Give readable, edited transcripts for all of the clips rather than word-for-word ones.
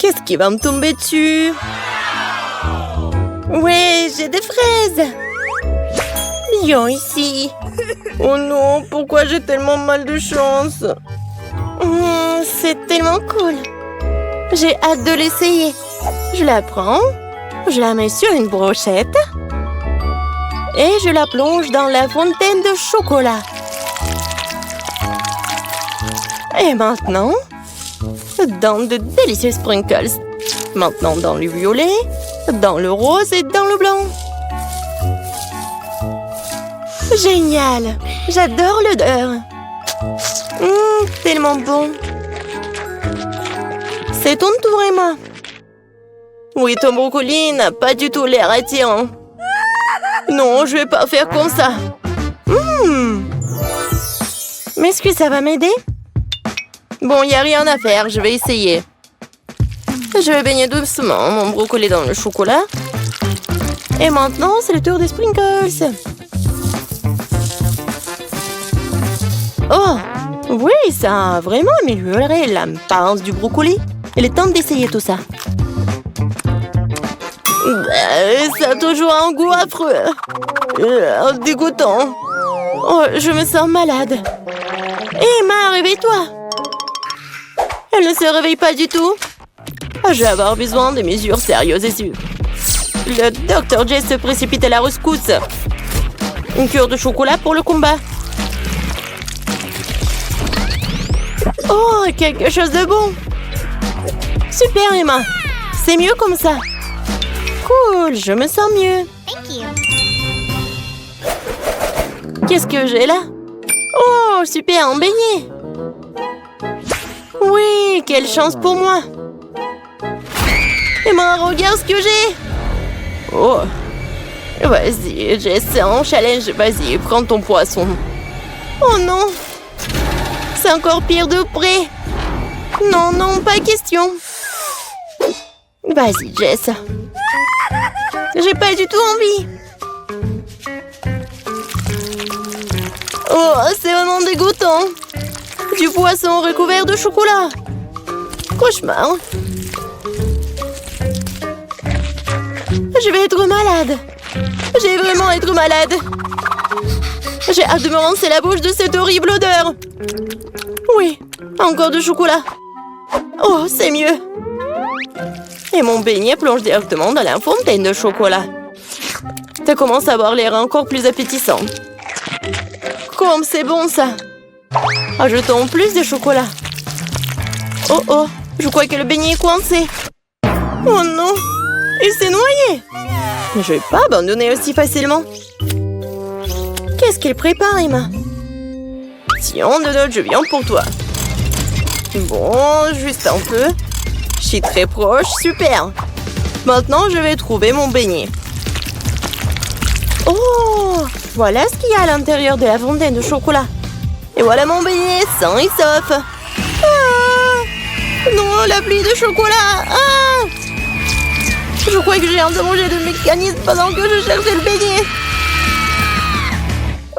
Qu'est-ce qui va me tomber dessus? Ouais, j'ai des fraises. Viens ici. Oh non, pourquoi j'ai tellement mal de chance? C'est tellement cool. J'ai hâte de l'essayer. Je la prends, je la mets sur une brochette et je la plonge dans la fontaine de chocolat. Et maintenant, dans de délicieux sprinkles. Maintenant dans le violet, dans le rose et dans le blanc. Génial! J'adore l'odeur. Tellement bon. C'est ton tour, Emma. Oui, ton brocoli n'a pas du tout l'air attirant. Non, je vais pas faire comme ça. Mais est-ce que ça va m'aider? Bon, il n'y a rien à faire, je vais essayer. Je vais baigner doucement mon brocoli dans le chocolat. Et maintenant, c'est le tour des sprinkles. Oh, oui, ça a vraiment amélioré l'apparence du brocoli. Il est temps d'essayer tout ça. Ça a toujours un goût affreux. Dégoûtant. Oh, je me sens malade. Emma, réveille-toi. Elle ne se réveille pas du tout. Je vais avoir besoin de mesures sérieuses et sûres. Le Dr. Jess se précipite à la rescousse. Une cure de chocolat pour le combat. Oh, quelque chose de bon. Super, Emma. C'est mieux comme ça. Cool, je me sens mieux. Qu'est-ce que j'ai là? Oh, super, un beignet. Oui, quelle chance pour moi. Emma, regarde ce que j'ai. Oh. Vas-y, j'essaie un challenge. Vas-y, prends ton poisson. Oh non. C'est encore pire de près. Non, non, pas question. Vas-y, Jess. J'ai pas du tout envie. Oh, c'est vraiment dégoûtant. Du poisson recouvert de chocolat. Cauchemar. Je vais être malade. Je vais vraiment être malade. J'ai hâte de me rincer la bouche de cette horrible odeur. Oui, encore du chocolat. Oh, c'est mieux. Et mon beignet plonge directement dans la fontaine de chocolat. Ça commence à avoir l'air encore plus appétissant. Comme c'est bon, ça. Ajoutons plus de chocolat. Oh, oh, je crois que le beignet est coincé. Oh non, il s'est noyé. Mais je vais pas abandonner aussi facilement. Qu'est-ce qu'il prépare, Emma? Tiens, Donald, je viens pour toi. Bon, juste un peu. Je suis très proche, super. Maintenant, je vais trouver mon beignet. Oh, voilà ce qu'il y a à l'intérieur de la fontaine de chocolat. Et voilà mon beignet, sain et sauf. Ah, non, la pluie de chocolat. Ah, je crois que j'ai endommagé le mécanisme pendant que je cherchais le beignet.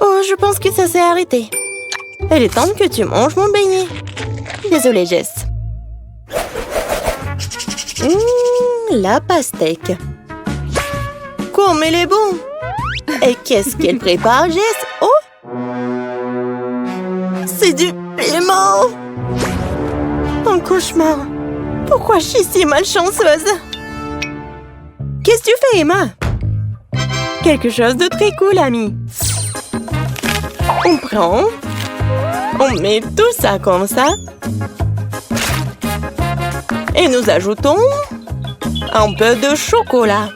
Oh, je pense que ça s'est arrêté. Il est temps que tu manges mon beignet. Désolée, Jess. La pastèque. Comme elle est bon. Et qu'est-ce qu'elle prépare, Jess? Oh, c'est du piment. Un cauchemar. Pourquoi je suis si malchanceuse? Qu'est-ce que tu fais, Emma? Quelque chose de très cool, ami. On prend. On met tout ça comme ça. Et nous ajoutons un peu de chocolat.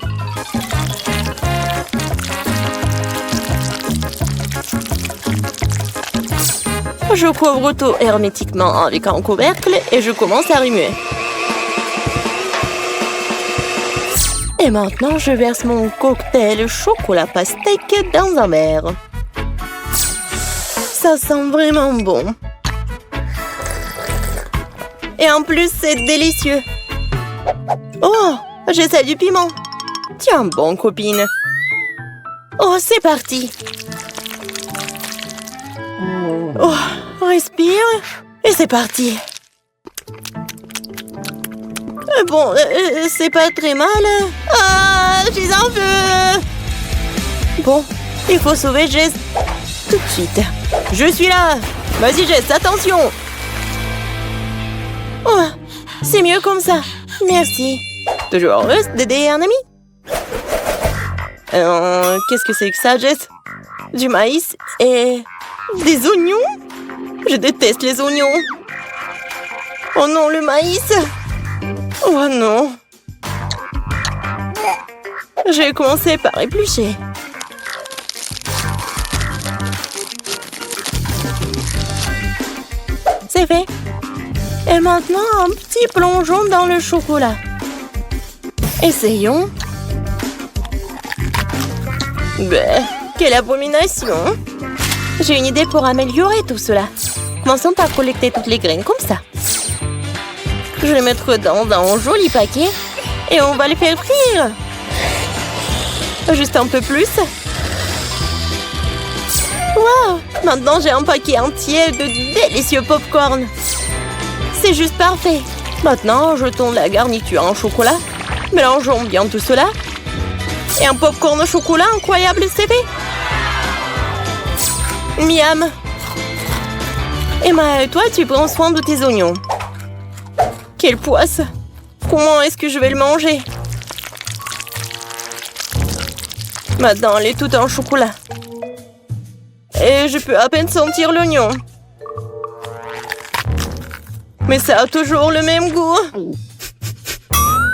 Je couvre tout hermétiquement avec un couvercle et je commence à remuer. Et maintenant, je verse mon cocktail chocolat pastèque dans un verre. Ça sent vraiment bon. Et en plus, c'est délicieux. Oh, j'essaie du piment. Tiens bon, copine. Oh, c'est parti. Oh, respire. Et c'est parti. Bon, c'est pas très mal. Ah, je suis en feu. Bon, il faut sauver Jess tout de suite. Je suis là. Vas-y Jess, attention. Oh, c'est mieux comme ça. Merci. Toujours heureuse d'aider un ami. Qu'est-ce que c'est que ça, Jess? Du maïs et des oignons? Je déteste les oignons. Oh non, le maïs. Oh non. Je vais commencer par éplucher. C'est fait. Et maintenant, un petit plongeon dans le chocolat. Essayons. Bah, quelle abomination! J'ai une idée pour améliorer tout cela. Commençons par collecter toutes les graines comme ça. Je vais les mettre dans un joli paquet et on va les faire frire. Juste un peu plus. Waouh! Maintenant, j'ai un paquet entier de délicieux pop-corn. C'est juste parfait. Maintenant, jetons la garniture en chocolat. Mélangeons bien tout cela. Et un pop-corn au chocolat incroyable, c'est fait. Miam. Emma, toi, tu prends soin de tes oignons. Quelle poisse. Comment est-ce que je vais le manger? Maintenant, elle est toute en chocolat. Et je peux à peine sentir l'oignon. Mais ça a toujours le même goût.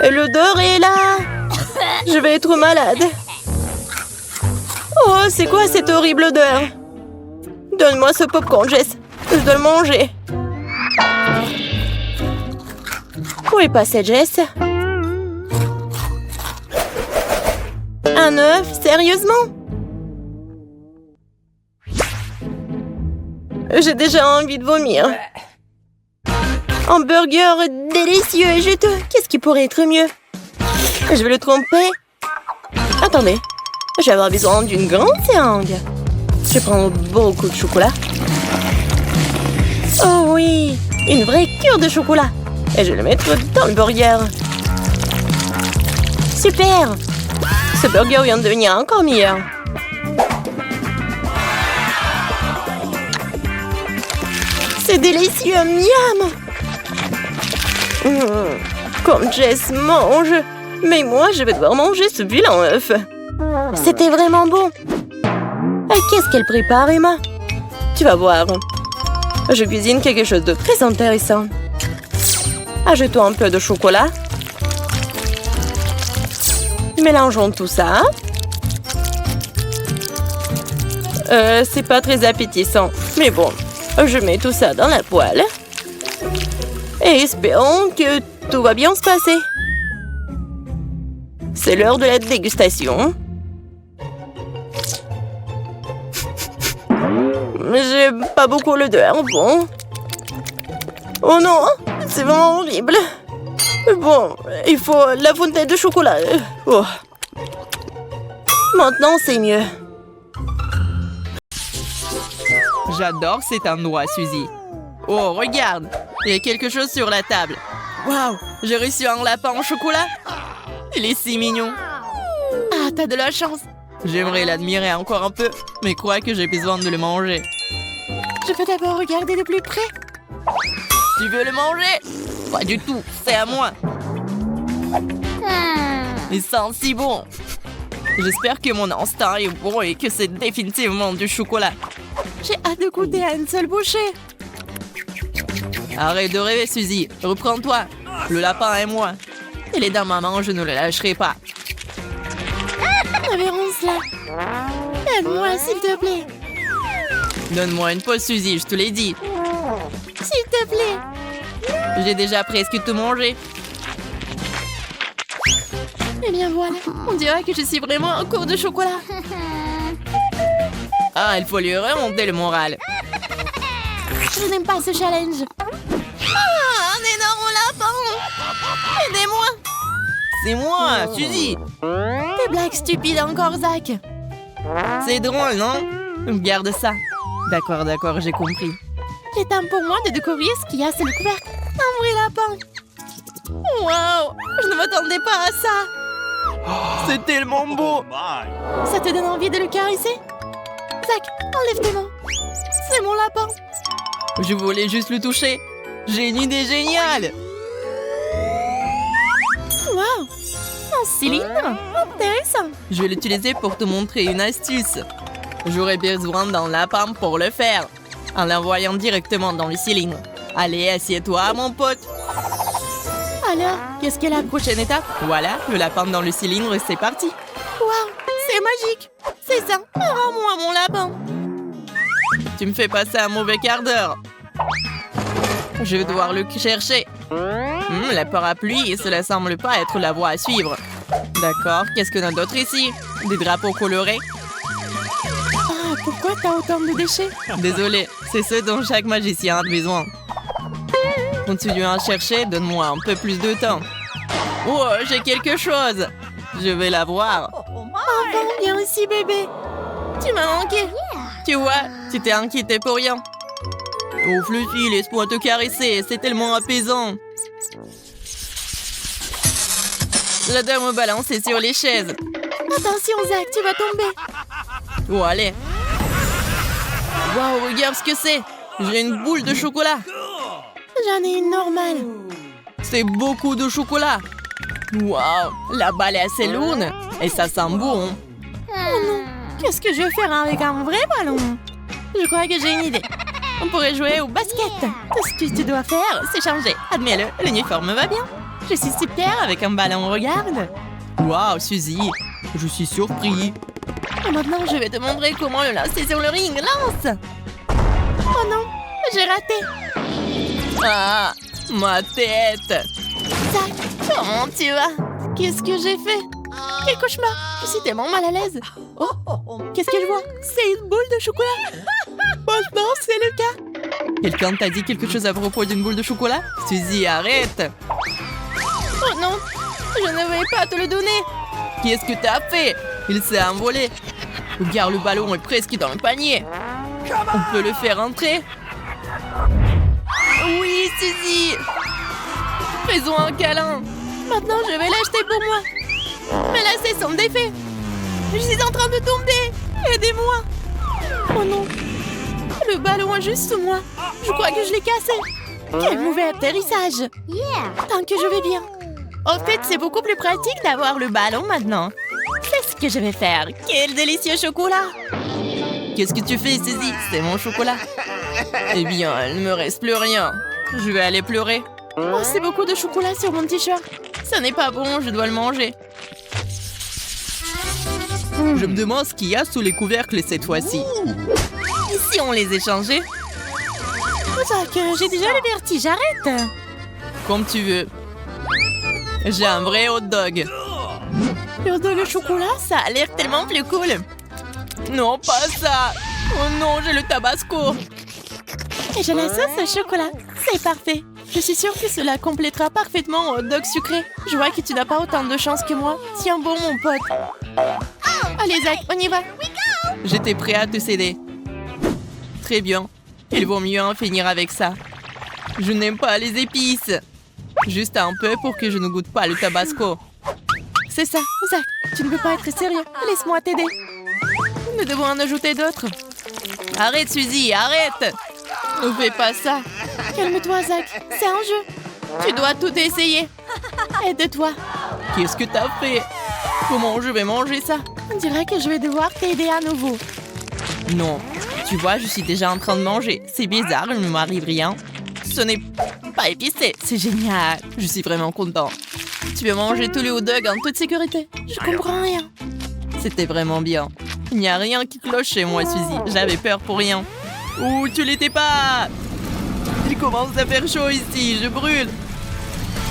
Et l'odeur est là. Je vais être malade. Oh, c'est quoi cette horrible odeur? Donne-moi ce popcorn, Jess. Je dois le manger. Où est passé Jess? Un œuf? Sérieusement? J'ai déjà envie de vomir. Un burger délicieux et juteux. Qu'est-ce qui pourrait être mieux? Je vais le tremper. Attendez. Je vais avoir besoin d'une grande seringue. Je prends beaucoup de chocolat. Oh oui, une vraie cure de chocolat. Et je vais le mettre dans le burger. Super! Ce burger vient de devenir encore meilleur. C'est délicieux, miam! Comme Jess mange. Mais moi, je vais devoir manger ce vilain œuf. C'était vraiment bon. Qu'est-ce qu'elle prépare, Emma? Tu vas voir. Je cuisine quelque chose de très intéressant. Ajoutons un peu de chocolat. Mélangeons tout ça. C'est pas très appétissant. Mais bon, je mets tout ça dans la poêle. Et espérons que tout va bien se passer. C'est l'heure de la dégustation. J'aime pas beaucoup l'odeur, bon. Oh non, c'est vraiment horrible. Bon, il faut la fontaine de chocolat. Oh. Maintenant, c'est mieux. J'adore cet endroit, Suzy. Oh, regarde, il y a quelque chose sur la table. Waouh, j'ai reçu un lapin en chocolat. Il est si mignon. Ah, t'as de la chance. J'aimerais l'admirer encore un peu, mais crois que j'ai besoin de le manger. Je peux d'abord regarder de plus près. Tu veux le manger? Pas du tout, c'est à moi. Il sent si bon. J'espère que mon instinct est bon et que c'est définitivement du chocolat. J'ai hâte de goûter à une seule bouchée. Arrête de rêver, Suzy. Reprends-toi. Le lapin et moi. Il est dans ma main, je ne le lâcherai pas. Révérence là. Aide-moi, s'il te plaît. Donne-moi une pause, Suzy, je te l'ai dit. S'il te plaît. J'ai déjà presque tout mangé. Eh bien voilà, on dirait que je suis vraiment en cours de chocolat. Ah, il faut lui remonter le moral. Je n'aime pas ce challenge. Ah, un énorme lapin. Aidez-moi. C'est moi, Suzy. Des blagues stupides encore, Zach. C'est drôle, non? Garde ça. D'accord, d'accord, j'ai compris. Il est temps pour moi de découvrir ce qu'il y a sous le couvercle. Un vrai lapin. Wow! m'attendais pas à ça. C'est tellement beau. Ça te donne envie de le caresser? Zach, enlève tes mains. C'est mon lapin. Je voulais juste le toucher. J'ai une idée géniale. Wow, un cylindre. Intéressant. Je vais l'utiliser pour te montrer une astuce. J'aurais besoin d'un lapin pour le faire, en l'envoyant directement dans le cylindre. Allez, assieds-toi, mon pote. Alors, qu'est-ce qu'est la prochaine étape? Voilà, le lapin dans le cylindre et c'est parti. Wow, c'est magique. C'est ça. Rends-moi mon lapin. Tu me fais passer un mauvais quart d'heure. Je vais devoir le chercher. La parapluie, cela semble pas être la voie à suivre. D'accord, qu'est-ce qu'on a d'autre ici? Des drapeaux colorés? Ah, pourquoi t'as autant de déchets? Désolé, c'est ce dont chaque magicien a besoin. Continuons à chercher, donne-moi un peu plus de temps. Oh, j'ai quelque chose. Je vais la voir. Enfin, viens ici, bébé. Tu m'as manqué. Tu vois, tu t'es inquiété pour rien. Oh, Fluffy, laisse-moi te caresser, c'est tellement apaisant. J'adore me balancer sur les chaises. Attention, Zach, tu vas tomber. Oh, allez. Waouh, regarde ce que c'est. J'ai une boule de chocolat. J'en ai une normale. C'est beaucoup de chocolat. Waouh, la balle est assez lourde. Et ça sent bon. Oh non, qu'est-ce que je vais faire avec un vrai ballon? Je crois que j'ai une idée. On pourrait jouer au basket. Tout ce que tu dois faire, c'est changer. Admets-le, l'uniforme va bien. Je suis super avec un ballon, regarde. Waouh, Suzy, je suis surpris. Et maintenant, je vais te montrer comment le lancer sur le ring. Lance! Oh non, j'ai raté. Ah, ma tête. Zach, comment tu vas? Qu'est-ce que j'ai fait? Quel cauchemar! Je suis tellement mal à l'aise. Oh, qu'est-ce que je vois? C'est une boule de chocolat. Maintenant, c'est le cas. Quelqu'un t'a dit quelque chose à propos d'une boule de chocolat? Suzy, arrête. Oh non, je ne vais pas te le donner. Qu'est-ce que t'as fait? Il s'est envolé. Regarde, le ballon est presque dans le panier. On peut le faire entrer? Oui, Suzy. Faisons un câlin. Maintenant, je vais l'acheter pour moi. Mais là, c'est son défait. Je suis en train de tomber. Aidez-moi. Oh non. Le ballon est juste sous moi. Je crois que je l'ai cassé. Quel mauvais atterrissage. Tant que je vais bien. Au fait, c'est beaucoup plus pratique d'avoir le ballon maintenant. C'est ce que je vais faire. Quel délicieux chocolat. Qu'est-ce que tu fais, Suzy? C'est mon chocolat. Eh bien, il ne me reste plus rien. Je vais aller pleurer. Oh, c'est beaucoup de chocolat sur mon t-shirt. Ça n'est pas bon, je dois le manger. Je me demande ce qu'il y a sous les couvercles cette fois-ci. Et si on les échangeait? Zach, j'ai déjà le vertige, arrête. Comme tu veux. J'ai un vrai hot dog. Le hot dog au chocolat, ça a l'air tellement plus cool. Non, pas ça. Oh non, j'ai le tabasco. Et j'ai la sauce au chocolat. C'est parfait. Je suis sûre que cela complétera parfaitement un hot dog sucré. Je vois que tu n'as pas autant de chance que moi. Tiens bon, mon pote. Allez, Zach, on y va. J'étais prêt à te céder. Très bien. Il vaut mieux en finir avec ça. Je n'aime pas les épices. Juste un peu pour que je ne goûte pas le tabasco. C'est ça, Zach. Tu ne peux pas être sérieux. Laisse-moi t'aider. Nous devons en ajouter d'autres. Arrête, Suzy, arrête. Ne fais pas ça. Calme-toi, Zach. C'est un jeu. Tu dois tout essayer. Aide-toi. Qu'est-ce que t'as fait? Comment je vais manger ça? On dirait que je vais devoir t'aider à nouveau. Non. Tu vois, je suis déjà en train de manger. C'est bizarre, il ne m'arrive rien. Ce n'est pas épicé. C'est génial. Je suis vraiment content. Tu veux manger tous les hot dogs en toute sécurité? Je comprends rien. C'était vraiment bien. Il n'y a rien qui cloche chez moi, Suzy. J'avais peur pour rien. Ouh, tu l'étais pas! Il commence à faire chaud ici, je brûle.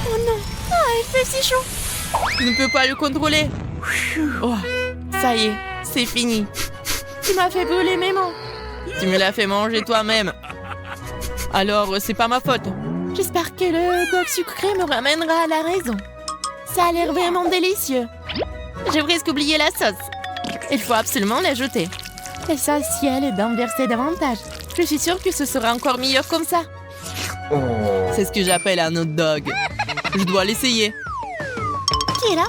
Oh non, il fait si chaud. Je ne peux pas le contrôler. Oh, ça y est, c'est fini. Tu m'as fait brûler mes mains. Tu me l'as fait manger toi-même. Alors, c'est pas ma faute. J'espère que le dog sucré me ramènera à la raison. Ça a l'air vraiment délicieux. J'ai presque oublié la sauce. Il faut absolument l'ajouter. L'essentiel est d'en verser davantage. Je suis sûre que ce sera encore meilleur comme ça. C'est ce que j'appelle un hot dog. Je dois l'essayer. qui est là?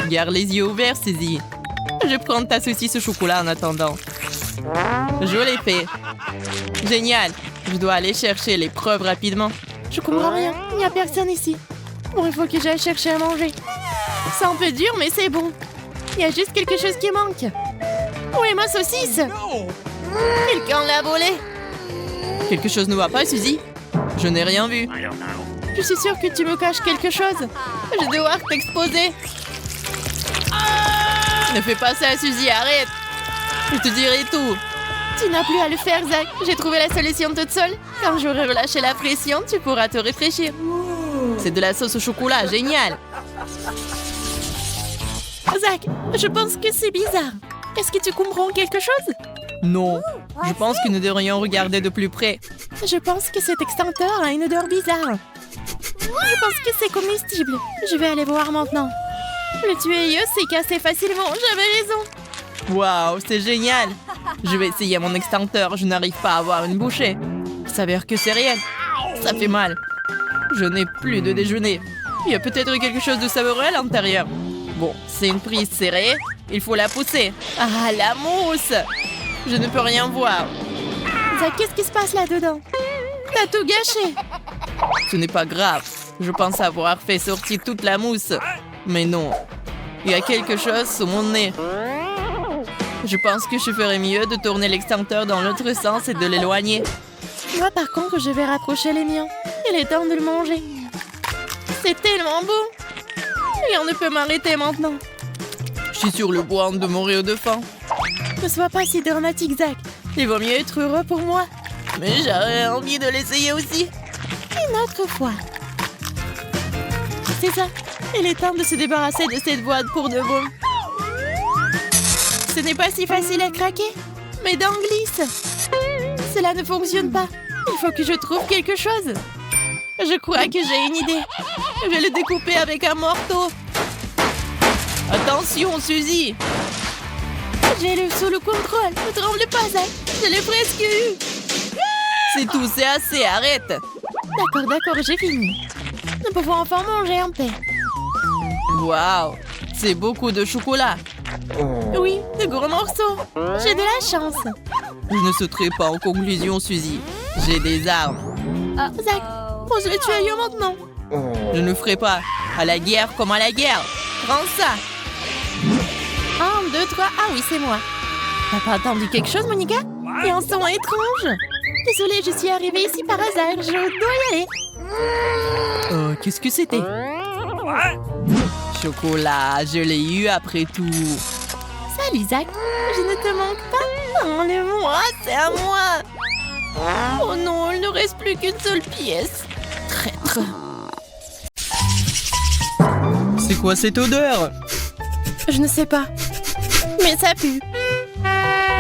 Garde les yeux ouverts, Suzy. Je prends ta saucisse au chocolat en attendant. Je l'ai fait. Génial. Je dois aller chercher les preuves rapidement. Je comprends rien. Il n'y a personne ici. Bon, il faut que j'aille chercher à manger. C'est un peu dur, mais c'est bon. Il y a juste quelque chose qui manque. Où est ma saucisse? Quelqu'un l'a volée. Quelque chose ne va pas, Suzy? Je n'ai rien vu. Je suis sûre que tu me caches quelque chose. Je vais devoir t'exposer. Ne fais pas ça, Suzy, arrête. Je te dirai tout. Tu n'as plus à le faire, Zach. J'ai trouvé la solution toute seule. Quand j'aurai relâché la pression, tu pourras te réfléchir. C'est de la sauce au chocolat, génial. Zach, je pense que c'est bizarre. Est-ce que tu comprends quelque chose? Non. Je pense que nous devrions regarder de plus près. Je pense que cet extincteur a une odeur bizarre. Je pense que c'est comestible. Je vais aller voir maintenant. Le tuyau s'est cassé facilement. J'avais raison. Waouh, c'est génial. Je vais essayer mon extincteur. Je n'arrive pas à avoir une bouchée. Il s'avère que c'est réel. Ça fait mal. Je n'ai plus de déjeuner. Il y a peut-être quelque chose de savoureux à l'intérieur. Bon, c'est une prise serrée. Il faut la pousser. Ah, la mousse! Je ne peux rien voir. Zach, qu'est-ce qui se passe là-dedans? T'as tout gâché. Ce n'est pas grave. Je pense avoir fait sortir toute la mousse. Mais non. Il y a quelque chose sous mon nez. Je pense que je ferais mieux de tourner l'extincteur dans l'autre sens et de l'éloigner. Moi, par contre, je vais rapprocher les miens. Il est temps de le manger. C'est tellement beau. Rien ne peut m'arrêter maintenant. Je suis sur le point de mourir de faim. Ne sois pas si dramatique, Zach. Il vaut mieux être heureux pour moi. Mais j'aurais envie de l'essayer aussi. Une autre fois. C'est ça. Il est temps de se débarrasser de cette boîte pour de bon. Ce n'est pas si facile à craquer. Mes dents glissent. Cela ne fonctionne pas. Il faut que je trouve quelque chose. Je crois que j'ai une idée. Je vais le découper avec un marteau. Attention, Suzy. J'ai le sous le contrôle. Ne tremble pas, Zach. Je l'ai presque eu. C'est tout, c'est assez, arrête. D'accord, j'ai fini. Nous pouvons enfin manger en paix. Waouh, c'est beaucoup de chocolat. Oui, de gros morceaux. J'ai de la chance. Je ne sauterai pas en conclusion, Suzy. J'ai des armes. Zach, pose le tuyau maintenant. Je ne ferai pas. À la guerre comme à la guerre. Prends ça. 1, 2, 3. Ah oui, c'est moi. T'as pas entendu quelque chose, Monica? Il y a un son étrange. Désolée, je suis arrivée ici par hasard. Je dois y aller. Qu'est-ce que c'était? Chocolat, je l'ai eu après tout. Salut, Zach. Je ne te manque pas. Enlève-moi, c'est à moi. Oh non, il ne reste plus qu'une seule pièce. Traître. C'est quoi cette odeur? Je ne sais pas. Mais ça pue.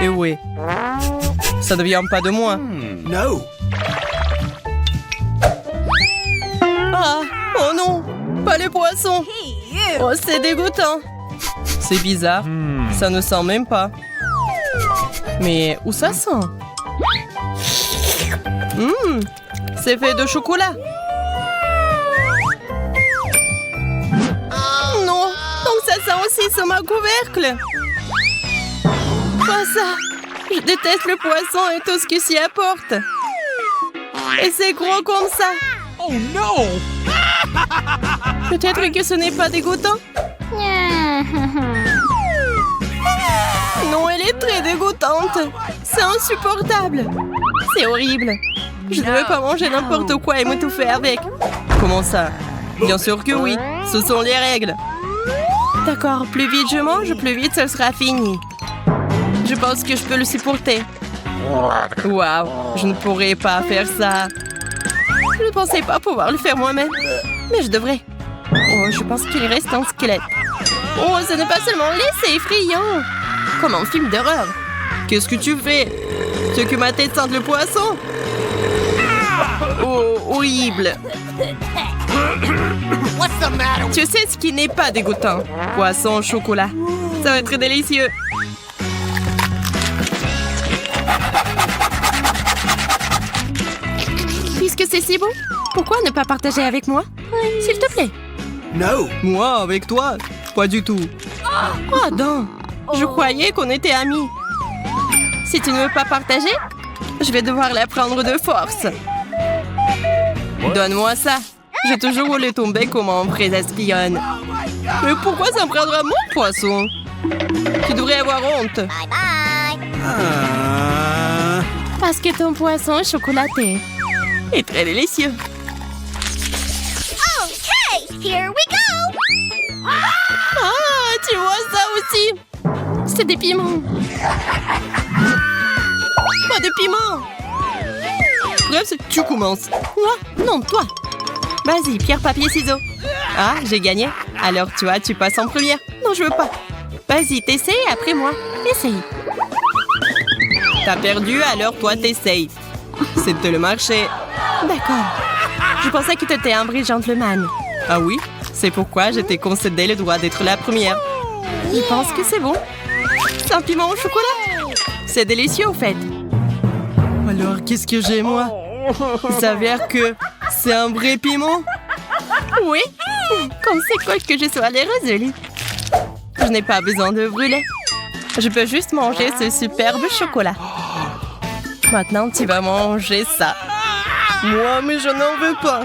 Eh oui. Ça ne vient pas de moi. No. Ah, oh non, pas les poissons. Oh, c'est dégoûtant. C'est bizarre. Ça ne sent même pas. Mais où ça sent? C'est fait de chocolat. Non, donc ça sent aussi sur ma couvercle. Pas ça. Je déteste le poisson et tout ce qui s'y apporte. Et c'est gros comme ça. Oh no! Peut-être que ce n'est pas dégoûtant. Non, elle est très dégoûtante. C'est insupportable. C'est horrible. Je ne veux pas manger n'importe quoi et m'étouffer avec. Comment ça? Bien sûr que oui. Ce sont les règles. D'accord, plus vite je mange, plus vite ce sera fini. Je pense que je peux le supporter. Waouh, je ne pourrais pas faire ça. Je ne pensais pas pouvoir le faire moi-même. Mais je devrais. Oh, je pense qu'il reste un squelette. Oh, ce n'est pas seulement laid, c'est effrayant. Comme un film d'horreur. Qu'est-ce que tu fais? Tu veux que ma tête sente le poisson? Oh, horrible. What's the matter? Tu sais ce qui n'est pas dégoûtant? Poisson au chocolat. Ça va être délicieux. Puisque c'est si bon, pourquoi ne pas partager avec moi? S'il te plaît. No. Moi, avec toi? Pas du tout. Oh non, je croyais qu'on était amis. Si tu ne veux pas partager, je vais devoir la prendre de force. Donne-moi ça. J'ai toujours roulé ton bec comme un vrai espionne. Mais pourquoi ça me prendra mon poisson? Tu devrais avoir honte. Parce que ton poisson chocolaté est très délicieux. Here we go! Ah, tu vois ça aussi? C'est des piments. Pas de piments. Bref, tu commences. Moi? Non, toi. Vas-y, pierre, papier, ciseaux. Ah, j'ai gagné. Alors, tu passes en première. Non, je veux pas. Vas-y, t'essayes après moi. Essaye. T'as perdu, alors toi, t'essayes. C'était le marché. D'accord. Je pensais que t'étais un vrai gentleman. Ah oui? C'est pourquoi je t'ai concédé le droit d'être la première. Je pense que c'est bon. C'est un piment au chocolat. C'est délicieux, au fait. Alors, qu'est-ce que j'ai, moi? Il s'avère que c'est un vrai piment. Oui? Comme c'est cool que je sois les résolue. Je n'ai pas besoin de brûler. Je peux juste manger ce superbe chocolat. Maintenant, tu vas manger ça. Moi, mais je n'en veux pas.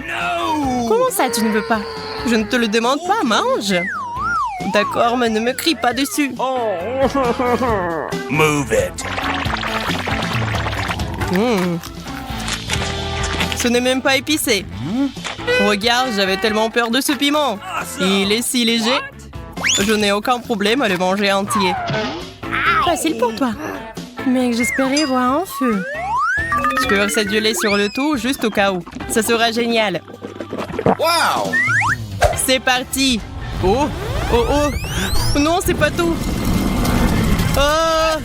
Comment ça, tu ne veux pas? Je ne te le demande pas, mange. D'accord, mais ne me crie pas dessus. Move it. Ce n'est même pas épicé. Regarde, j'avais tellement peur de ce piment. Il est si léger. Je n'ai aucun problème à le manger entier. Facile pour toi. Mais j'espérais voir un feu. Je peux verser du lait sur le tout, juste au cas où. Ça sera génial. Wow. C'est parti. Oh, oh, oh. Non, c'est pas tout. Oh.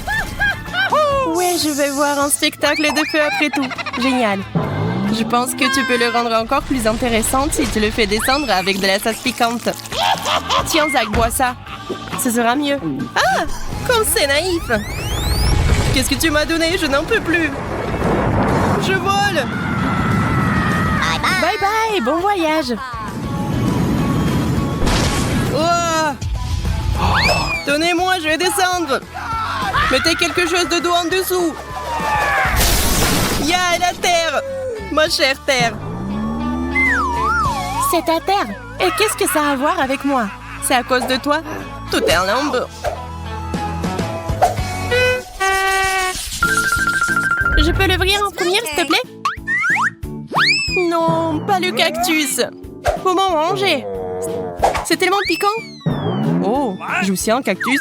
Ouais, je vais voir un spectacle de feu après tout. Génial. Je pense que tu peux le rendre encore plus intéressant si tu le fais descendre avec de la sauce piquante. Tiens, Zach, bois ça. Ce sera mieux. Ah, comme c'est naïf. Qu'est-ce que tu m'as donné? Je n'en peux plus. Je vole. Bye bye, bon voyage. Oh. Donnez-moi, je vais descendre. Mettez quelque chose de doux en dessous. Ya, la terre. Ma chère terre. C'est ta terre. Et qu'est-ce que ça a à voir avec moi? C'est à cause de toi? Tout est en lambeau. Je peux l'ouvrir en première, s'il te plaît? Non, pas le cactus. Comment manger? C'est tellement piquant. Oh, j'ai aussi un cactus.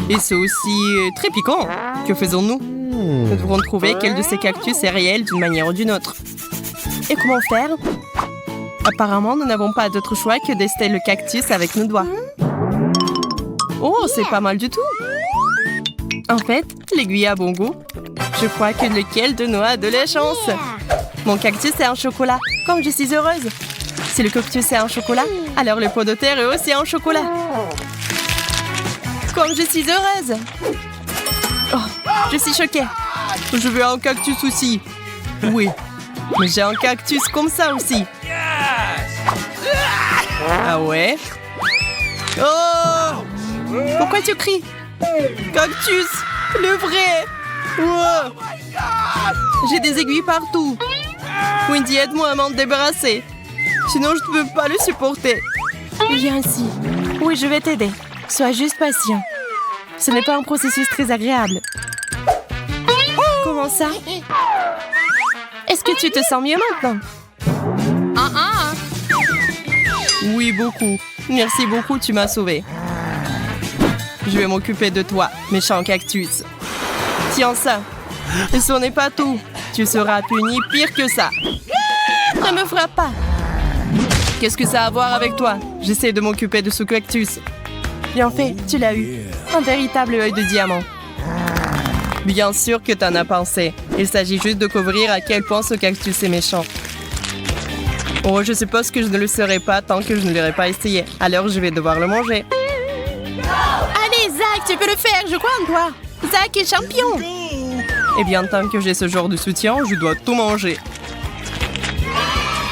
Et c'est aussi très piquant. Que faisons-nous? Nous devrons trouver quel de ces cactus est réel d'une manière ou d'une autre. Et comment faire? Apparemment, nous n'avons pas d'autre choix que d'ester le cactus avec nos doigts. Oh, c'est pas mal du tout. En fait, l'aiguille a bon goût. Je crois que lequel de nous a de la chance. Mon cactus est en chocolat, comme je suis heureuse. Si le cactus est en chocolat, alors le pot de terre est aussi en chocolat. Comme je suis heureuse. Oh, je suis choquée. Je veux un cactus aussi. Oui, mais j'ai un cactus comme ça aussi. Ah ouais? Oh! Pourquoi tu cries? Cactus! Le vrai! Wow. J'ai des aiguilles partout. Wendy, aide-moi à m'en débarrasser. Sinon, je ne peux pas le supporter. Viens ici. Oui, je vais t'aider. Sois juste patient. Ce n'est pas un processus très agréable. Comment ça? Est-ce que tu te sens mieux maintenant? Oui, beaucoup. Merci beaucoup, tu m'as sauvée. Je vais m'occuper de toi, méchant cactus. Tiens ça. Et ce n'est pas tout. Tu seras puni pire que ça. Ne me frappe pas. Qu'est-ce que ça a à voir avec toi? J'essaie de m'occuper de ce cactus. Bien fait, tu l'as eu. Un véritable œil de diamant. Bien sûr que t'en as pensé. Il s'agit juste de couvrir à quel point ce cactus est méchant. Oh, je suppose que je ne le serai pas tant que je ne l'aurai pas essayé. Alors je vais devoir le manger. Allez, Zach, tu peux le faire, je crois en toi. Zach est champion. Eh bien, tant que j'ai ce genre de soutien, je dois tout manger.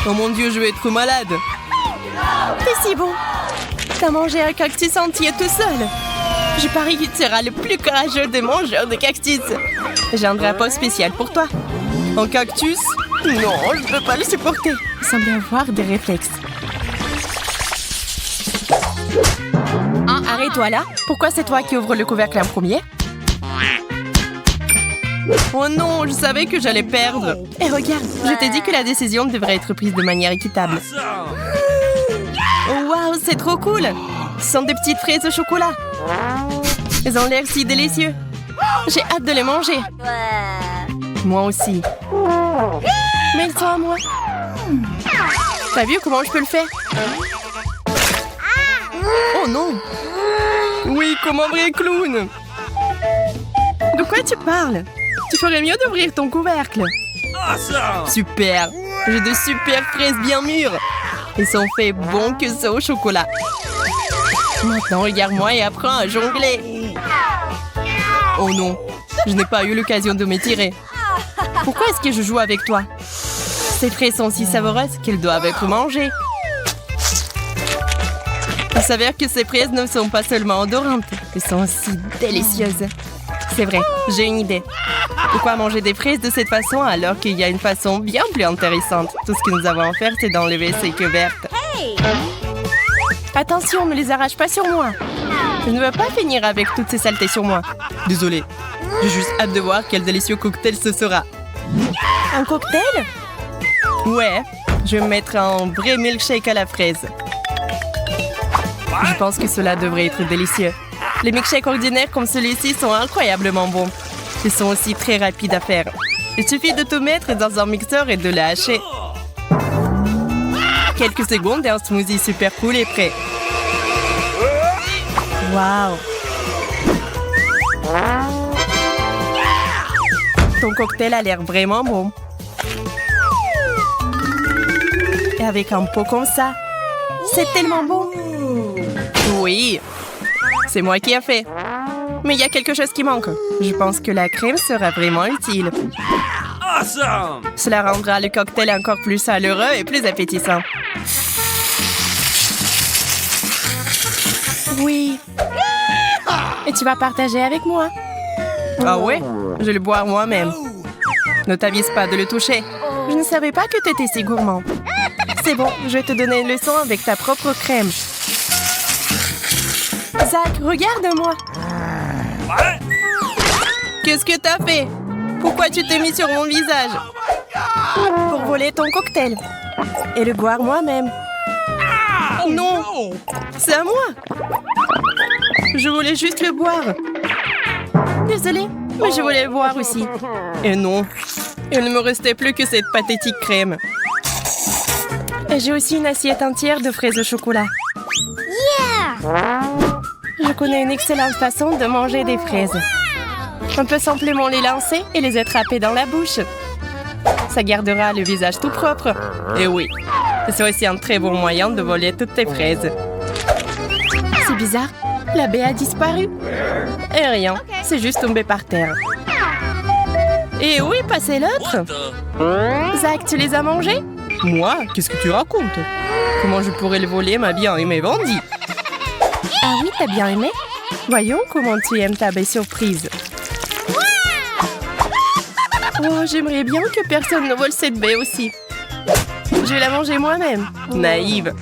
Oh mon Dieu, je vais être malade. T'es si bon. T'as mangé un cactus entier tout seul. Je parie que tu seras le plus courageux des mangeurs de cactus. J'ai un drapeau spécial pour toi. Un cactus? Non, je ne peux pas le supporter. Il semble avoir des réflexes. Arrête-toi là. Pourquoi c'est toi qui ouvre le couvercle en premier? Oh non, je savais que j'allais perdre. Et regarde, je t'ai dit que la décision devrait être prise de manière équitable. Oh waouh, c'est trop cool. Ce sont des petites fraises au chocolat. Elles ont l'air si délicieux. J'ai hâte de les manger. Moi aussi. Mais ils sont à moi. T'as vu comment je peux le faire? Oh non! Oui, comme un vrai clown. De quoi tu parles? Tu ferais mieux d'ouvrir ton couvercle. Super! J'ai de super fraises bien mûres. Ils sont faits bons que ça au chocolat. Maintenant, regarde-moi et apprends à jongler. Oh non, je n'ai pas eu l'occasion de m'étirer. Pourquoi est-ce que je joue avec toi? Ces fraises sont si savoureuses qu'elles doivent être mangées. Il s'avère que ces fraises ne sont pas seulement odorantes, elles sont aussi délicieuses. C'est vrai, j'ai une idée. Pourquoi manger des fraises de cette façon alors qu'il y a une façon bien plus intéressante? Tout ce que nous avons à faire, c'est d'enlever ces queues vertes. Attention, ne les arrache pas sur moi. Je ne veux pas finir avec toutes ces saletés sur moi. Désolée, j'ai juste hâte de voir quel délicieux cocktail ce sera. Un cocktail? Ouais, je vais me mettre un vrai milkshake à la fraise. Je pense que cela devrait être délicieux. Les milkshakes ordinaires comme celui-ci sont incroyablement bons. Ils sont aussi très rapides à faire. Il suffit de tout mettre dans un mixeur et de le hacher. Quelques secondes et un smoothie super cool est prêt. Waouh! Ton cocktail a l'air vraiment bon. Et avec un pot comme ça, c'est tellement bon. Oui, c'est moi qui ai fait. Mais il y a quelque chose qui manque. Je pense que la crème sera vraiment utile. Awesome! Cela rendra le cocktail encore plus chaleureux et plus appétissant. Oui. Et tu vas partager avec moi. Ah ouais? Je vais le boire moi-même. Ne t'avise pas de le toucher. Je ne savais pas que tu étais si gourmand. C'est bon, je vais te donner une leçon avec ta propre crème. Zach, regarde-moi. Qu'est-ce que t'as fait? Pourquoi tu t'es mis sur mon visage? Pour voler ton cocktail. Et le boire moi-même. Oh non! C'est à moi! Je voulais juste le boire. Désolée, mais je voulais le boire aussi. Et non, il ne me restait plus que cette pathétique crème. Et j'ai aussi une assiette entière de fraises au chocolat. Je connais une excellente façon de manger des fraises. On peut simplement les lancer et les attraper dans la bouche. Ça gardera le visage tout propre. Et oui, c'est aussi un très bon moyen de voler toutes tes fraises. C'est bizarre, la baie a disparu. Et rien, c'est juste tombé par terre. Et où est passé l'autre? Zach, tu les as mangés? Moi? Qu'est-ce que tu racontes? Comment je pourrais le voler, ma bien-aimée Wendy? Ah oui, t'as bien aimé? Voyons comment tu aimes ta baie surprise. Oh, j'aimerais bien que personne ne vole cette baie aussi. Je vais la manger moi-même. Naïve.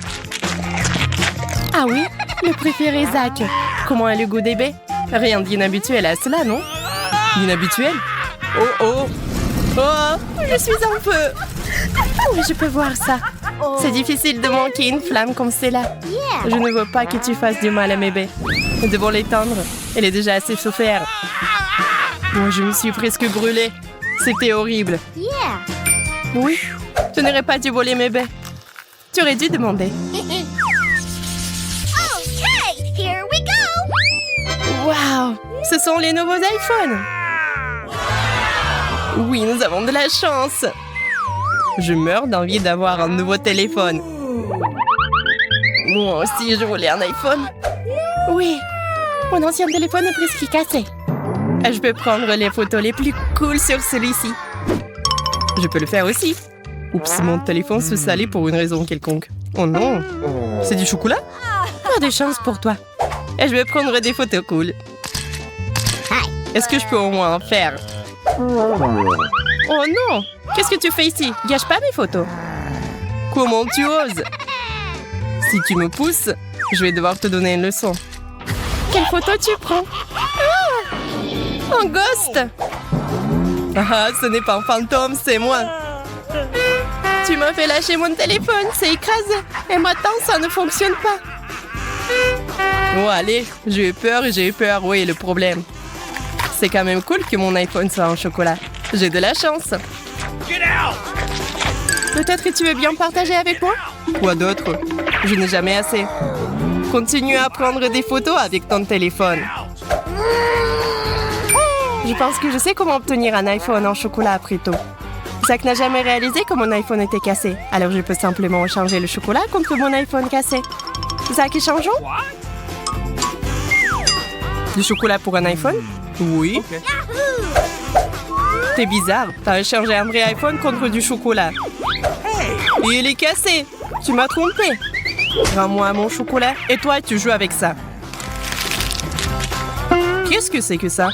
Ah oui, le préféré Zach. Comment est le goût des baies? Rien d'inhabituel à cela, non? D'inhabituel? Oh oh! Oh, je suis en feu! Oui, je peux voir ça. C'est difficile de manquer une flamme comme celle-là. Je ne veux pas que tu fasses du mal à mes baies. Nous devons l'éteindre. Elle est déjà assez souffert. Moi, je me suis presque brûlée. C'était horrible. Oui, je n'aurais pas dû voler mes baies. Tu aurais dû demander. Waouh, ce sont les nouveaux iPhones. Oui, nous avons de la chance. Je meurs d'envie d'avoir un nouveau téléphone. Moi aussi, je voulais un iPhone. Oui, mon ancien téléphone est presque cassé. Je peux prendre les photos les plus cool sur celui-ci. Je peux le faire aussi. Oups, mon téléphone se salit pour une raison quelconque. Oh non, c'est du chocolat? Pas de chance pour toi. Et je vais prendre des photos cool. Est-ce que je peux au moins en faire? Oh non! Qu'est-ce que tu fais ici? Gâche pas mes photos. Comment tu oses? Si tu me pousses, je vais devoir te donner une leçon. Quelle photo tu prends? Ah! Un ghost! Ah, ce n'est pas un fantôme, c'est moi. Tu m'as fait lâcher mon téléphone, c'est écrasé. Et maintenant, ça ne fonctionne pas. Oh, allez, j'ai eu peur, oui, le problème. C'est quand même cool que mon iPhone soit en chocolat. J'ai de la chance. Peut-être que tu veux bien partager avec moi? Quoi d'autre? Je n'ai jamais assez. Continue à prendre des photos avec ton téléphone. Je pense que je sais comment obtenir un iPhone en chocolat après tout. Zach n'a jamais réalisé que mon iPhone était cassé. Alors je peux simplement échanger le chocolat contre mon iPhone cassé. Zach, échangeons? Du chocolat pour un iPhone? Oui. Okay. T'es bizarre. T'as échangé un vrai iPhone contre du chocolat. Et il est cassé. Tu m'as trompé. Rends-moi mon chocolat et toi, tu joues avec ça. Qu'est-ce que c'est que ça?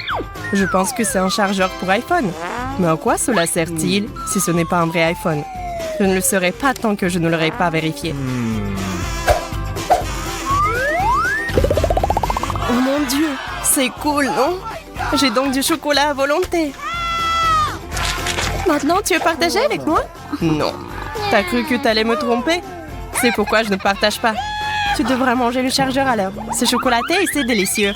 Je pense que c'est un chargeur pour iPhone. Mais à quoi cela sert-il si ce n'est pas un vrai iPhone? Je ne le saurais pas tant que je ne l'aurais pas vérifié. Oh mon Dieu, c'est cool, non? J'ai donc du chocolat à volonté. Maintenant, tu veux partager avec moi? Non. T'as cru que t'allais me tromper? C'est pourquoi je ne partage pas. Tu devrais manger le chargeur alors. C'est chocolaté et c'est délicieux.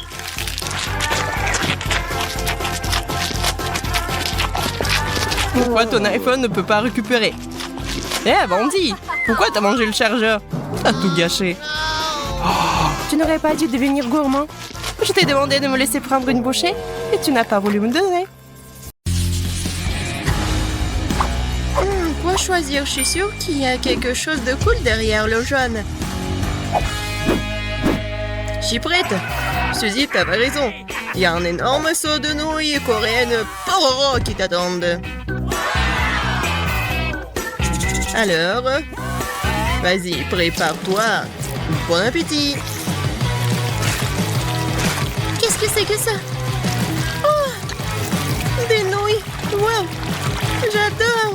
Pourquoi ton iPhone ne peut pas récupérer? Eh, bandit! Pourquoi t'as mangé le chargeur? T'as tout gâché. Oh. Tu n'aurais pas dû devenir gourmand. Je t'ai demandé de me laisser prendre une bouchée et tu n'as pas voulu me donner. Quoi choisir? Je suis sûre qu'il y a quelque chose de cool derrière le jaune. Je suis prête. Suzy, t'avais raison. Il y a un énorme seau de nouilles coréennes pororo qui t'attendent. Alors, vas-y, prépare-toi. Bon appétit. Qu'est-ce que c'est que ça? Oh, des nouilles. Wow, j'adore.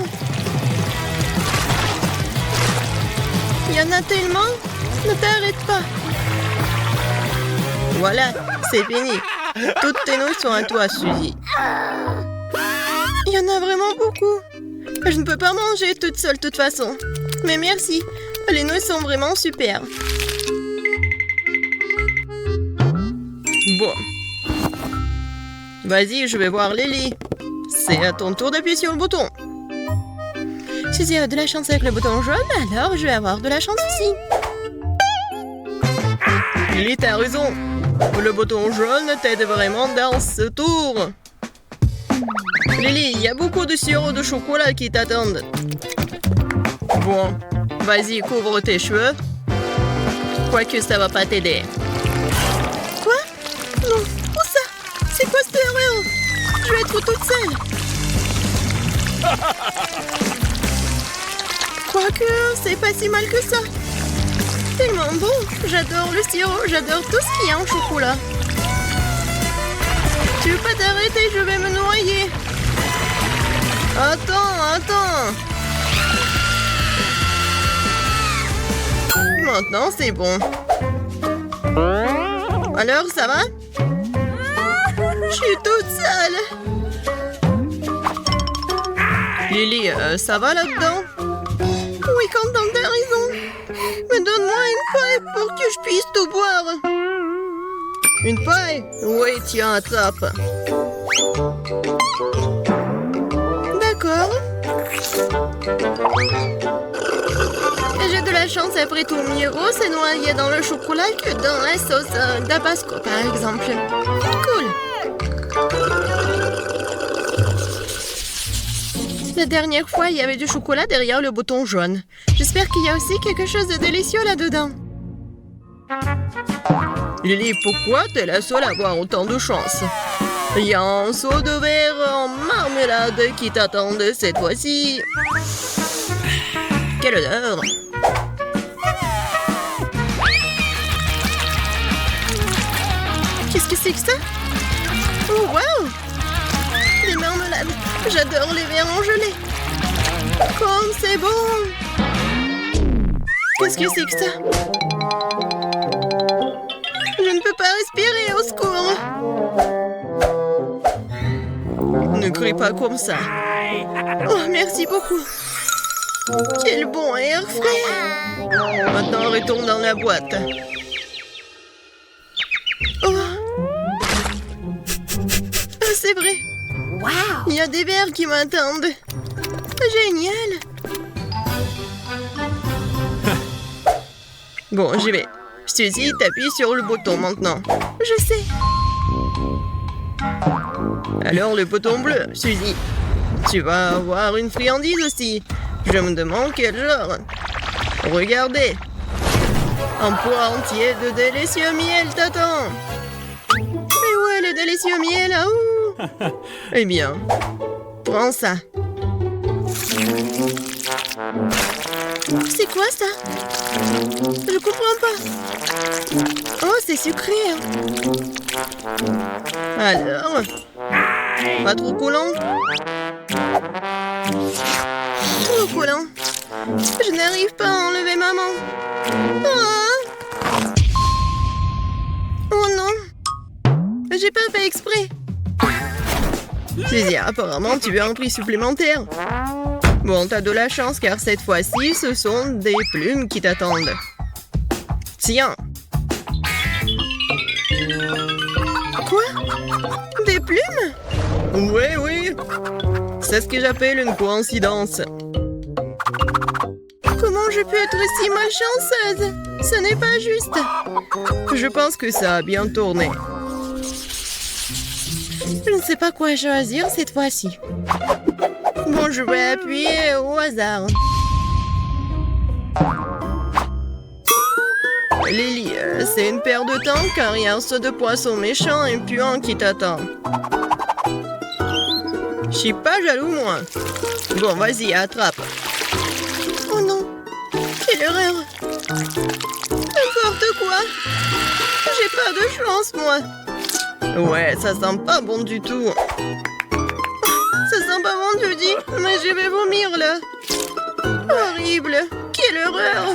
Il y en a tellement. Ne t'arrête pas. Voilà, c'est fini. Toutes tes nouilles sont à toi, Suzy. Il y en a vraiment beaucoup. Je ne peux pas manger toute seule de toute façon. Mais merci, les nouilles sont vraiment super. Bon. Vas-y, je vais voir Lily. C'est à ton tour d'appuyer sur le bouton. Suzy a de la chance avec le bouton jaune, alors je vais avoir de la chance aussi. Lily, t'as raison. Le bouton jaune t'aide vraiment dans ce tour. Lily, il y a beaucoup de sirop de chocolat qui t'attendent. Bon, vas-y, couvre tes cheveux. Quoique ça va pas t'aider. Quoi? Non, où ça? C'est quoi cette erreur? Je vais être toute seule. Quoique, c'est pas si mal que ça. Tellement bon. J'adore le sirop, j'adore tout ce qu'il y a en chocolat. Tu veux pas t'arrêter, je vais me noyer. Attends. Maintenant, c'est bon. Alors, ça va? Je suis toute seule. Lily, ça va là-dedans? Oui, Quentin, t'as raison. Mais donne-moi une paille pour que je puisse tout boire. Une paille? Oui, tiens, attrape. D'accord. J'ai de la chance après tout. Miro s'est noyé dans le chocolat que dans la sauce tabasco, par exemple. Cool. La dernière fois, il y avait du chocolat derrière le bouton jaune. J'espère qu'il y a aussi quelque chose de délicieux là-dedans. Lily, pourquoi t'es la seule à avoir autant de chance? Il y a un seau de verre en marmelade qui t'attendait cette fois-ci. Quelle odeur! Qu'est-ce que c'est que ça? Oh, wow! Des marmelades. J'adore les verres en gelée. Comme c'est bon! Qu'est-ce que c'est que ça? Je ne peux pas respirer, au secours! Ne crie pas comme ça. Oh, merci beaucoup. Quel bon air frais. Maintenant, retourne dans la boîte. Oh. Ah, c'est vrai. Il y a des verres qui m'attendent. Génial. Bon, j'y vais. Suzy, t'appuies sur le bouton maintenant. Je sais. Alors, le bouton bleu, Suzy. Tu vas avoir une friandise aussi. Je me demande quel genre. Regardez. Un poids entier de délicieux miel t'attend. Mais où est le délicieux miel? Ouh. Eh bien, prends ça. C'est quoi ça? Je comprends pas. Oh, c'est sucré. Alors, pas trop collant? Trop collant. Je n'arrive pas à enlever maman. Ah. Oh non. J'ai pas fait exprès. Suzy, apparemment tu veux un prix supplémentaire. Bon, t'as de la chance car cette fois-ci, ce sont des plumes qui t'attendent. Tiens. Quoi? Des plumes? Oui. C'est ce que j'appelle une coïncidence. Comment je peux être si malchanceuse? Ce n'est pas juste. Je pense que ça a bien tourné. Je ne sais pas quoi choisir cette fois-ci. Bon, je vais appuyer au hasard. Lily, c'est une perte de temps car il y a un saut de poisson méchant et puant qui t'attend. Je suis pas jaloux, moi. Bon, vas-y, attrape. Oh non, quelle erreur. N'importe quoi. J'ai pas de chance, moi. Ouais, ça sent pas bon du tout. Ça sent pas bon, tu dis, mais je vais vomir, là. Horrible. Quelle horreur.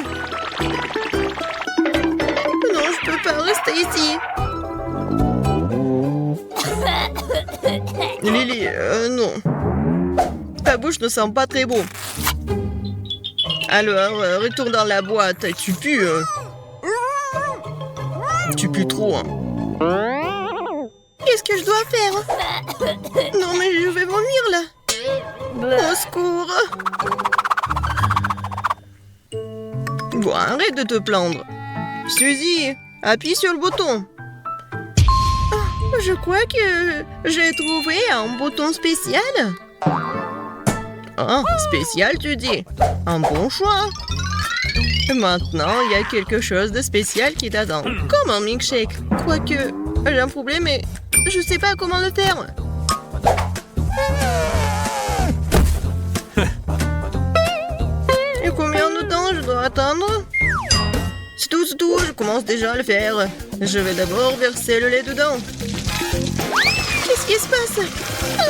Non, je peux pas rester ici. Lily, non. Ta bouche ne sent pas très bon. Alors, retourne dans la boîte. Tu pues. Tu pues trop, hein. Qu'est-ce que je dois faire? Non, mais je vais vomir, là. Au secours. Bon, arrête de te plaindre. Suzy, appuie sur le bouton. Oh, je crois que j'ai trouvé un bouton spécial. Ah, spécial, tu dis? Un bon choix. Maintenant, il y a quelque chose de spécial qui t'attend. Comme un milkshake. Quoique, j'ai un problème et je sais pas comment le faire. Et combien de temps je dois attendre? C'est tout, je commence déjà à le faire. Je vais d'abord verser le lait dedans. Qu'est-ce qui se passe? Ah,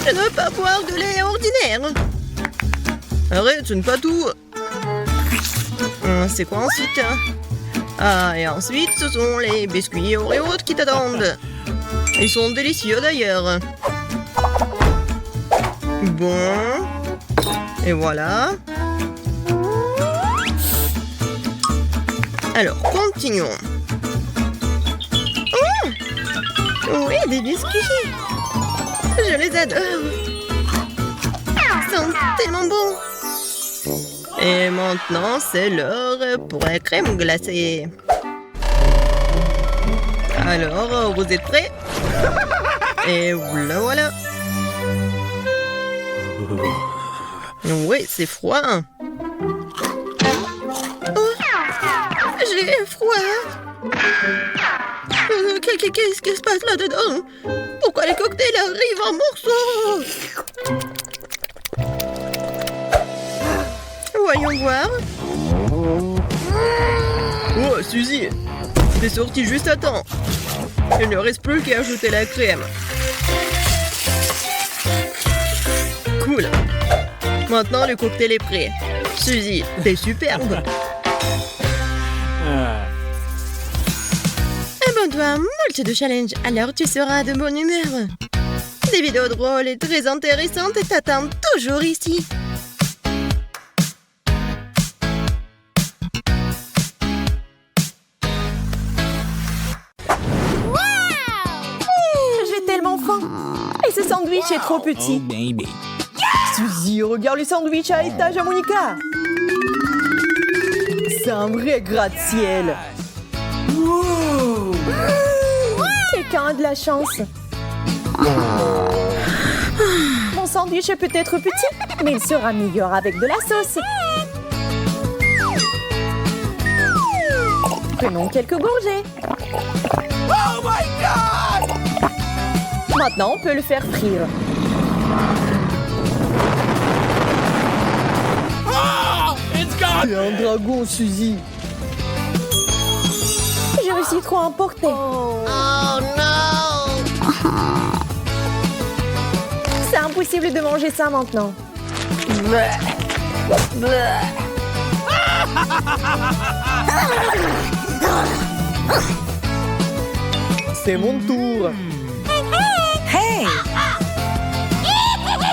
je ne veux pas boire de lait ordinaire. Arrête, ce n'est pas tout. C'est quoi ensuite? Ah, et ensuite, ce sont les biscuits Oreos qui t'attendent. Ils sont délicieux d'ailleurs. Bon. Et voilà. Alors, continuons. Oh! Oui, des biscuits. Je les adore. Ils sont tellement bons. Et maintenant, c'est l'heure pour la crème glacée. Alors, vous êtes prêts? Et voilà. Oui, c'est froid. Oh, j'ai froid. Qu'est-ce qui se passe là-dedans? Pourquoi les cocktails arrivent en morceaux? Voyons voir. Oh, Suzy, t'es sortie juste à temps. Il ne reste plus qu'à ajouter la crème. Cool. Maintenant, le cocktail est prêt. Suzy, t'es superbe. Abonne-toi à moult de challenges, alors tu seras de bonne humeur. Des vidéos drôles et très intéressantes t'attendent toujours ici. J'ai tellement faim. Et ce sandwich est trop petit. Oh, baby. Suzy, regarde le sandwich à étage à Monica. C'est un vrai gratte-ciel. Quelqu'un a de la chance. Mon sandwich est peut-être petit, mais il sera meilleur avec de la sauce. Prenons quelques gorgées. Oh my God! Maintenant, on peut le faire frire. Oh, it's gone! C'est un dragon, Suzy. J'ai réussi trop à emporter. Oh non! C'est impossible de manger ça maintenant. C'est mon tour. Hey!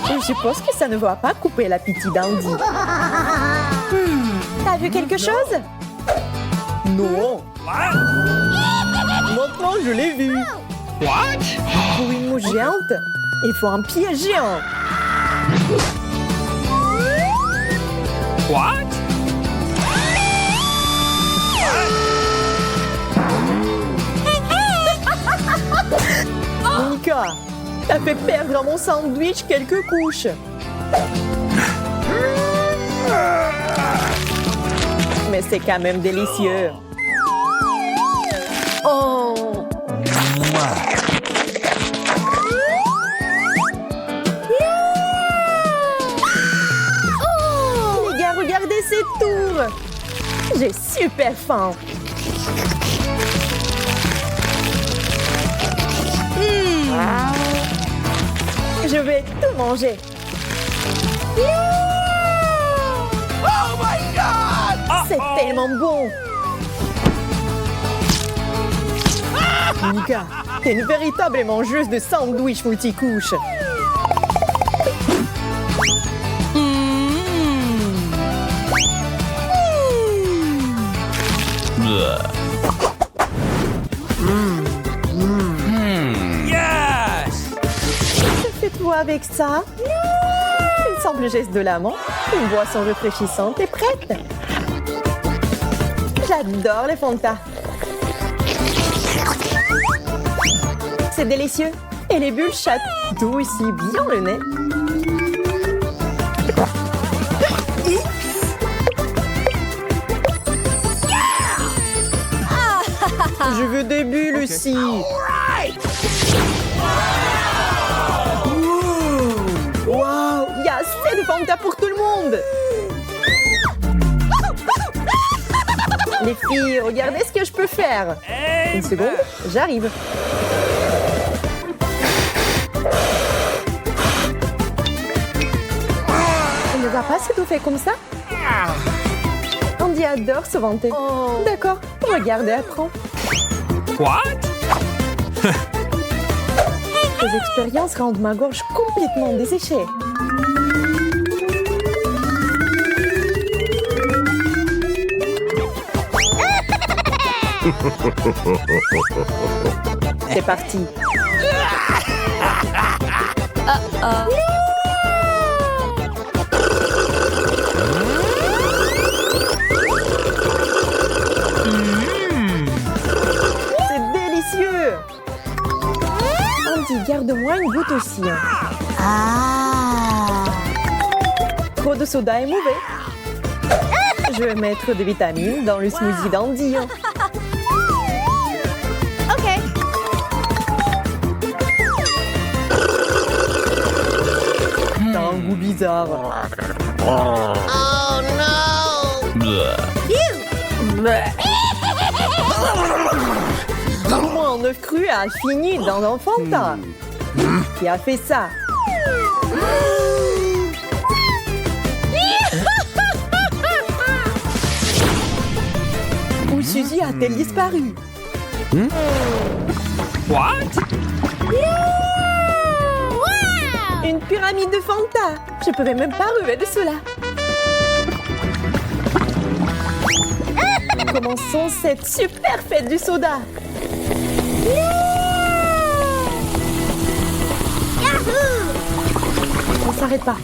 Je suppose que ça ne va pas couper l'appétit d'Andy. T'as vu quelque chose? Non. Maintenant, je l'ai vu. What? Pour une mouche géante, il faut un pied géant. What? Monica, t'as fait perdre à mon sandwich quelques couches. Mais c'est quand même délicieux. Oh! Les gars, regardez ces tours! J'ai super faim. Je vais tout manger. Oh my God! C'est tellement bon. Monica, t'es une véritable mangeuse de sandwich multicouches. Yes! Fais-toi avec ça. Une simple geste de la main, une boisson rafraîchissante est prête. J'adore les Fanta. C'est délicieux. Et les bulles chatouillent aussi bien le nez. Je veux des bulles aussi. Wow, il y a assez de Fanta pour tout le monde. Les filles, regardez ce que je peux faire. Une seconde, j'arrive. On ne va pas s'étouffer comme ça? Andy adore se vanter. D'accord, regarde et apprends. What? Ces expériences rendent ma gorge complètement desséchée. C'est parti. C'est délicieux. Andy, garde-moi une goutte aussi. Trop de soda est mauvais. Je vais mettre des vitamines dans le smoothie d'Andy. T'as un goût bizarre. Bleh. Comment Mon œuf cru a fini dans un Fanta. Qui a fait ça? Où Suzy a-t-elle disparu? What? Une pyramide de Fanta. Je ne pouvais même pas rêver de cela. Commençons cette super fête du soda. On s'arrête pas.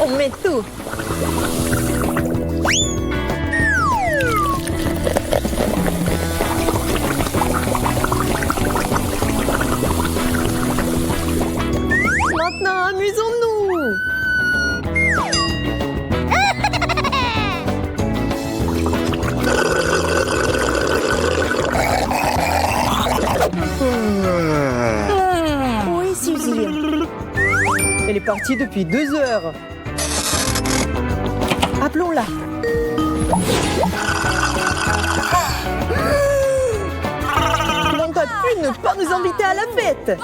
On met tout. Maintenant, amusons-nous. Oui, Suzy. Elle est partie depuis 2 heures. Appelons-la. Comment t'as pu ne pas nous inviter à la fête?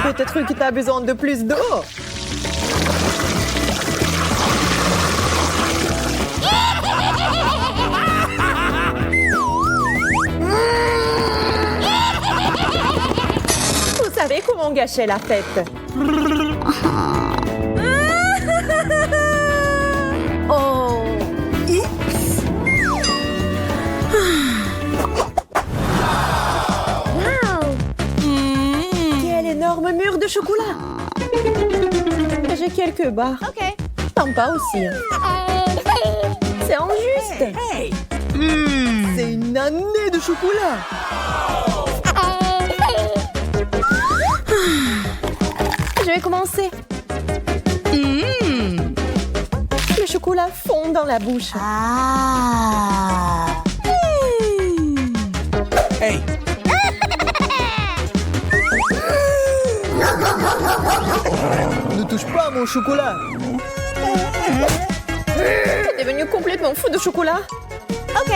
Peut-être que t'as besoin de plus d'eau. Vous savez comment gâcher la fête? Oh! Quel énorme mur de chocolat! J'ai quelques barres. Ok. Sympa aussi. C'est injuste. C'est une année de chocolat. Je vais commencer. Le chocolat fond dans la bouche. Hey. Ne touche pas à mon chocolat. T'es devenu complètement fou de chocolat. Ok.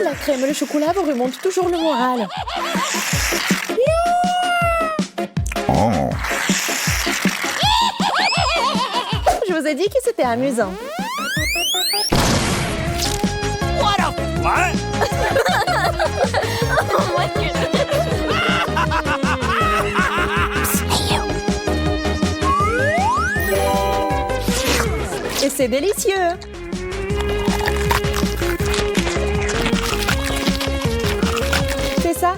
La crème et le chocolat vous remontent toujours le moral. Je vous ai dit que c'était amusant. What? Et c'est délicieux. C'est ça?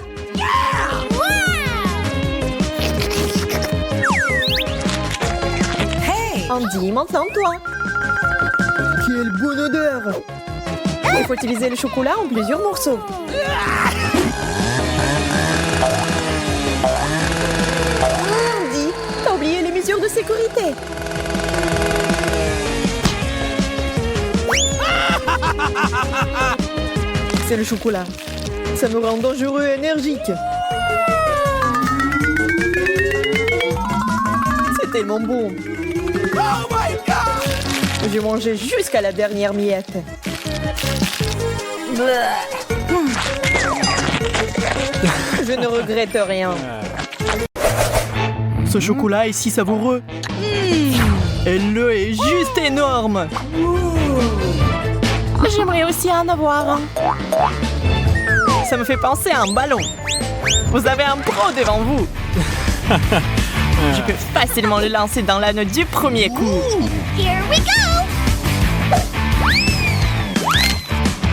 Andy, maintenant toi. Quelle bonne odeur! Il faut utiliser le chocolat en plusieurs morceaux. Andy, t'as oublié les mesures de sécurité. C'est le chocolat. Ça me rend dangereux et énergique. C'est tellement bon. Oh my God! J'ai mangé jusqu'à la dernière miette. Je ne regrette rien. Ce chocolat est si savoureux. Et le est juste énorme. J'aimerais aussi en avoir un. Ça me fait penser à un ballon. Vous avez un pro devant vous. Je peux facilement le lancer dans l'anneau du premier coup. Here we go!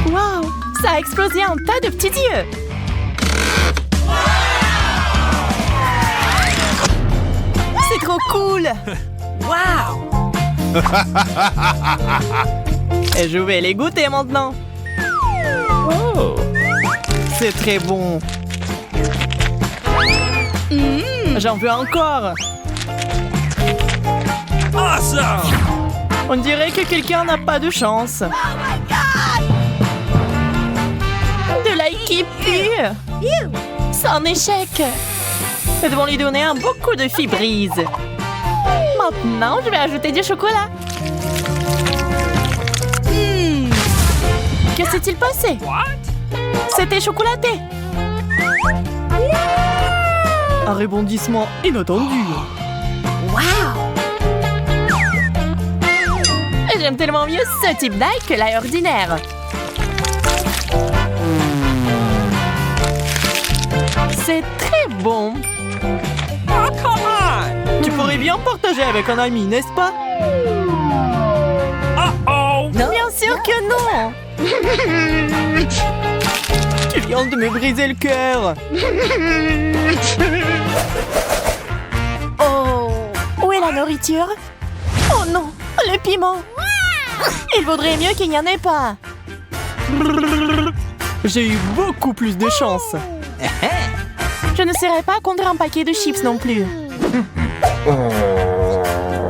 Wow, ça a explosé en tas de petits yeux. C'est trop cool. Wow. Et je vais les goûter maintenant. Oh. C'est très bon. J'en veux encore. Awesome! On dirait que quelqu'un n'a pas de chance. De l'ail qui pue. C'est un échec. Nous devons lui donner un beau coup de fibrise. Maintenant, je vais ajouter du chocolat. Que s'est-il passé? What? C'était chocolaté. Un rebondissement inattendu. J'aime tellement mieux ce type d'ail que l'ail ordinaire. C'est très bon. Oh, come on! Tu pourrais bien partager avec un ami, n'est-ce pas? Uh-oh! Bien sûr que non. Tu viens de me briser le cœur. Oh, où est la nourriture? Oh non, le piment. Il vaudrait mieux qu'il n'y en ait pas. J'ai eu beaucoup plus de chance. Je ne serais pas contre un paquet de chips non plus.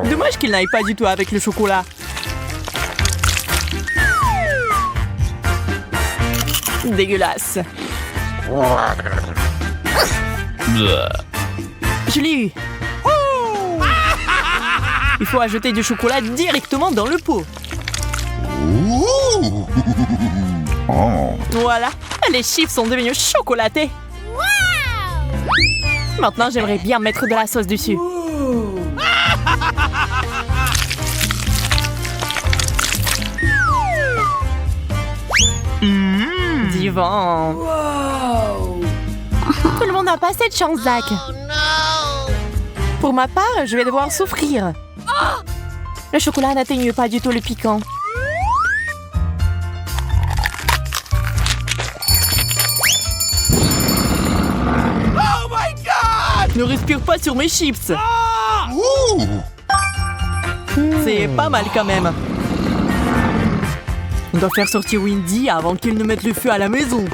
Dommage qu'il n'aille pas du tout avec le chocolat. Dégueulasse. Je l'ai eu. Il faut ajouter du chocolat directement dans le pot. Voilà, les chips sont devenus chocolatés. Maintenant, j'aimerais bien mettre de la sauce dessus. Divin. Tout le monde n'a pas cette chance, Zach. Pour ma part, je vais devoir souffrir. Le chocolat n'atteigne pas du tout le piquant. Oh my god! Ne respire pas sur mes chips. C'est pas mal quand même. On doit faire sortir Windy avant qu'il ne mette le feu à la maison.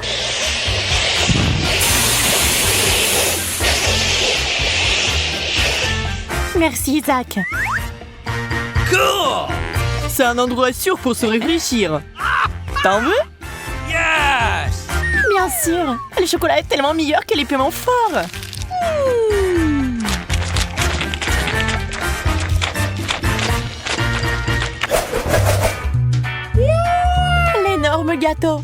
Merci, Zach. Cool! C'est un endroit sûr pour se réfléchir. T'en veux? Yes! Bien sûr. Le chocolat est tellement meilleur que les piments forts. L'énorme gâteau.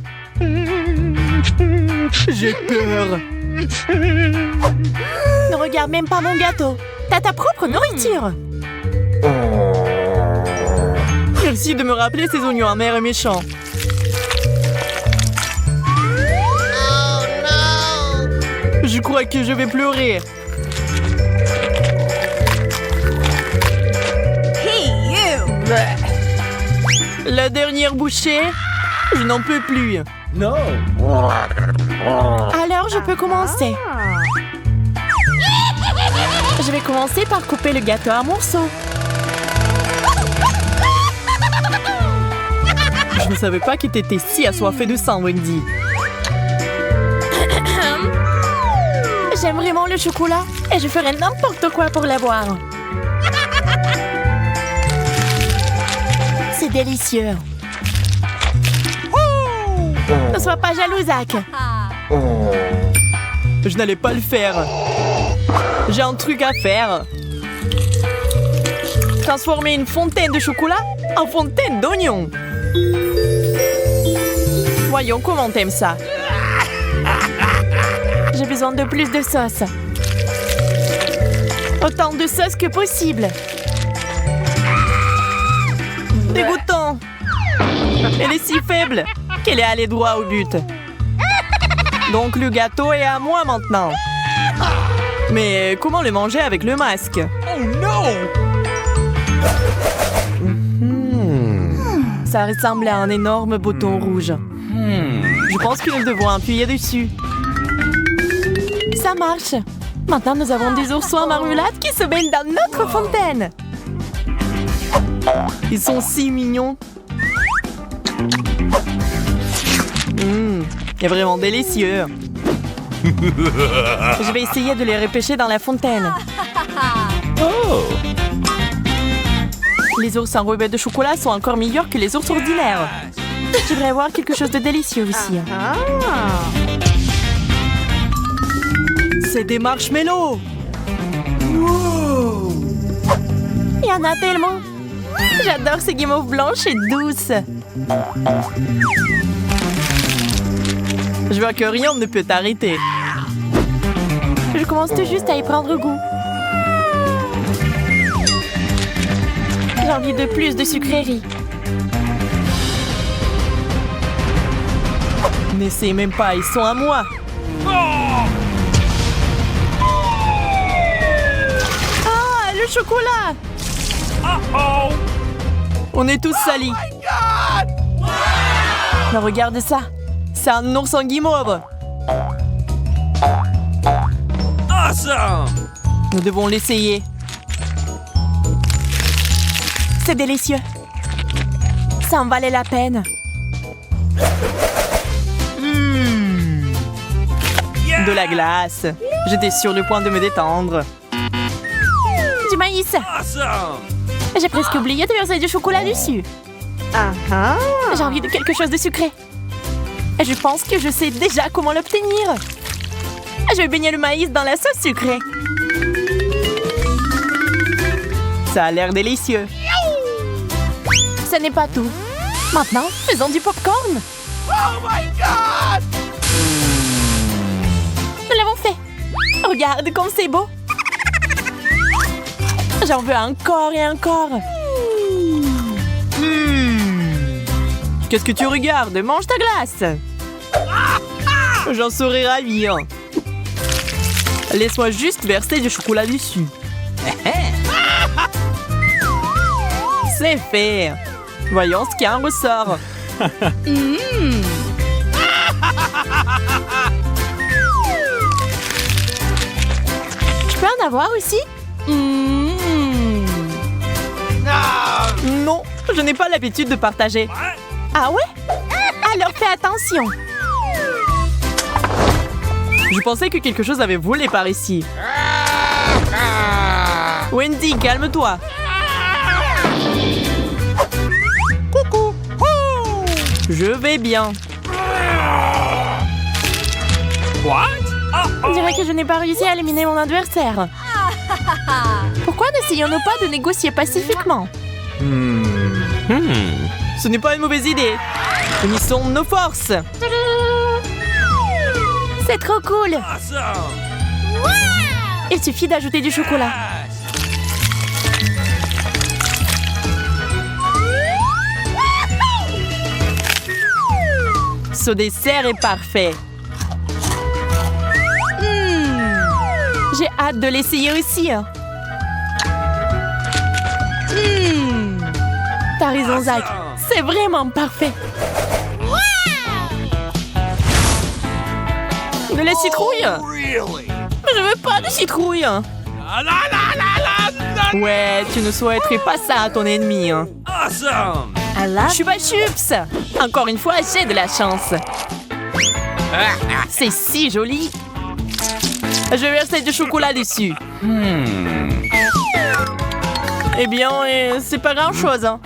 J'ai peur. Ne regarde même pas mon gâteau. T'as ta propre nourriture. Merci de me rappeler ces oignons amers et méchants. Je crois que je vais pleurer. La dernière bouchée, je n'en peux plus. Alors, je peux commencer. Je vais commencer par couper le gâteau en morceaux. Je ne savais pas que t'étais si assoiffée de sang, Wendy. J'aime vraiment le chocolat et je ferai n'importe quoi pour l'avoir. C'est délicieux. Ne sois pas jaloux, Zach. Je n'allais pas le faire. J'ai un truc à faire. Transformer une fontaine de chocolat en fontaine d'oignons. Voyons comment t'aimes ça. J'ai besoin de plus de sauce. Autant de sauce que possible. Dégoûtant. Elle est si faible qu'elle est allée droit au but. Donc le gâteau est à moi maintenant. Mais comment le manger avec le masque? Oh no! Ça ressemble à un énorme bouton rouge. Je pense que nous devons appuyer dessus. Ça marche. Maintenant, nous avons des oursons à marmelade qui se baignent dans notre fontaine. Ils sont si mignons. C'est vraiment délicieux. Je vais essayer de les repêcher dans la fontaine. Les ours enrobés de chocolat sont encore meilleurs que les ours ordinaires. J'aimerais avoir quelque chose de délicieux aussi. C'est des marshmallows. y en a tellement. J'adore ces guimauves blanches et douces. Je vois que rien ne peut t'arrêter. Je commence tout juste à y prendre goût. J'ai envie de plus de sucreries. N'essaie même pas, ils sont à moi. Ah, le chocolat! Uh-oh. On est tous salis. Mais regarde ça. C'est un ours en guimauve. Awesome. Nous devons l'essayer. C'est délicieux. Ça en valait la peine. Yeah. De la glace. J'étais sur le point de me détendre. Du maïs. Awesome. J'ai presque oublié de verser du chocolat dessus. J'ai envie de quelque chose de sucré. Et je pense que je sais déjà comment l'obtenir. Je vais baigner le maïs dans la sauce sucrée. Ça a l'air délicieux. Ce n'est pas tout. Maintenant, faisons du popcorn. Oh my God! Nous l'avons fait. Regarde comme c'est beau. J'en veux encore et encore. Qu'est-ce que tu regardes? Mange ta glace. J'en serais ravie. Hein. Laisse-moi juste verser du chocolat dessus. C'est fait. Voyons ce qu'il en ressort. Je peux en avoir aussi? Non, je n'ai pas l'habitude de partager. Ah ouais? Alors fais attention. Je pensais que quelque chose avait volé par ici. Wendy, calme-toi. Coucou. Je vais bien. What? On dirait que je n'ai pas réussi à éliminer mon adversaire. Pourquoi n'essayons-nous pas de négocier pacifiquement? Ce n'est pas une mauvaise idée. Unissons nos forces. C'est trop cool. Awesome. Il suffit d'ajouter du chocolat. Ce dessert est parfait. J'ai hâte de l'essayer aussi. T'as raison, Zach. C'est vraiment parfait. De la citrouille? Really? Je veux pas de citrouille. La la la la la. Ouais, tu ne souhaiterais pas ça à ton ennemi. Awesome. Chupa Chups. Encore une fois, j'ai de la chance. C'est si joli. Je vais verser du chocolat dessus. Eh bien, c'est pas grand-chose. Hein.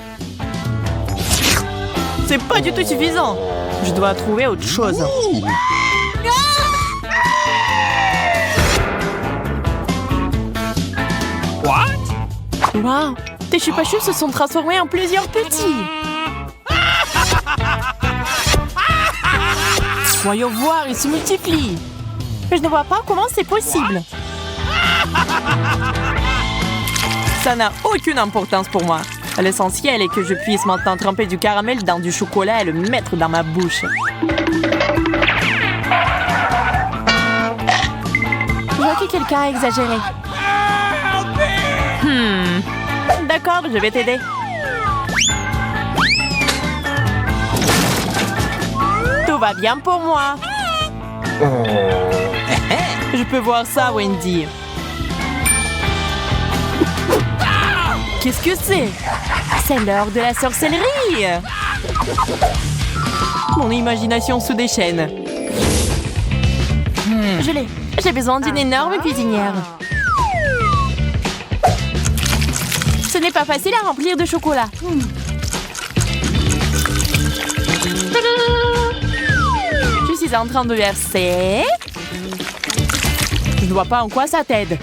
C'est pas du tout suffisant. Je dois trouver autre chose. What? Waouh! Tes Chupa Chups se sont transformés en plusieurs petits. Voyons voir, ils se multiplient. Je ne vois pas comment c'est possible. Ça n'a aucune importance pour moi. L'essentiel est que je puisse maintenant tremper du caramel dans du chocolat et le mettre dans ma bouche. Je vois que quelqu'un a exagéré. D'accord, je vais t'aider. Tout va bien pour moi. Je peux voir ça, Wendy. Qu'est-ce que c'est? C'est l'heure de la sorcellerie. Mon imagination se déchaîne. Je l'ai. J'ai besoin d'une énorme cuisinière. Ce n'est pas facile à remplir de chocolat. Je suis en train de verser. Je ne vois pas en quoi ça t'aide.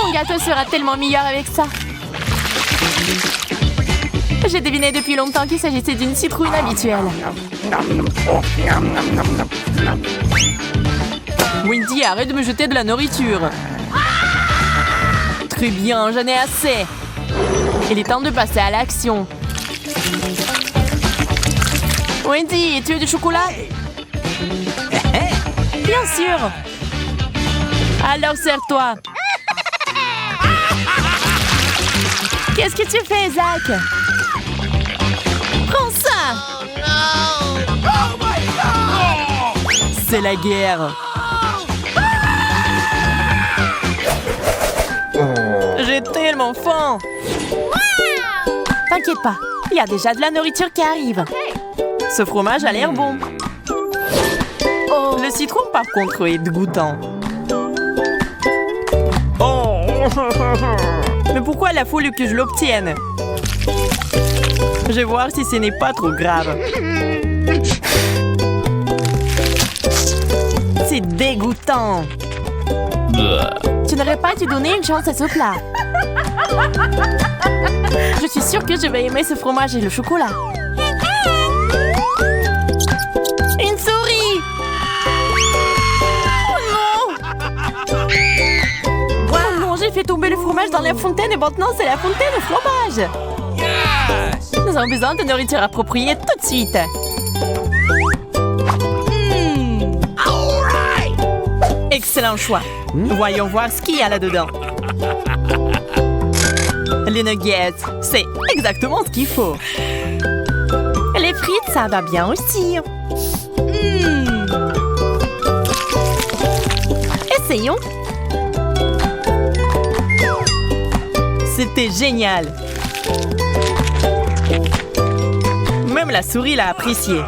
Mon gâteau sera tellement meilleur avec ça. J'ai deviné depuis longtemps qu'il s'agissait d'une citrouine habituelle. Wendy, arrête de me jeter de la nourriture. Très bien, j'en ai assez. Il est temps de passer à l'action. Wendy, tu veux du chocolat? Bien sûr. Alors serre-toi. Qu'est-ce que tu fais, Zach? Prends ça. Oh my god! C'est la guerre. J'ai tellement faim. T'inquiète pas, il y a déjà de la nourriture qui arrive. Ce fromage a l'air bon. Le citron, par contre, est dégoûtant. Mais pourquoi il a fallu que je l'obtienne? Je vais voir si ce n'est pas trop grave. C'est dégoûtant. Tu n'aurais pas dû donner une chance à ce plat. Je suis sûre que je vais aimer ce fromage et le chocolat. Une souris! Oh non! Oh non, j'ai fait tomber le fromage dans la fontaine et maintenant c'est la fontaine au fromage! Yes! Nous avons besoin de nourriture appropriée tout de suite. Excellent choix. Voyons voir ce qu'il y a là-dedans. Les nuggets, c'est exactement ce qu'il faut. Les frites, ça va bien aussi. Essayons. C'était génial. Même la souris l'a apprécié.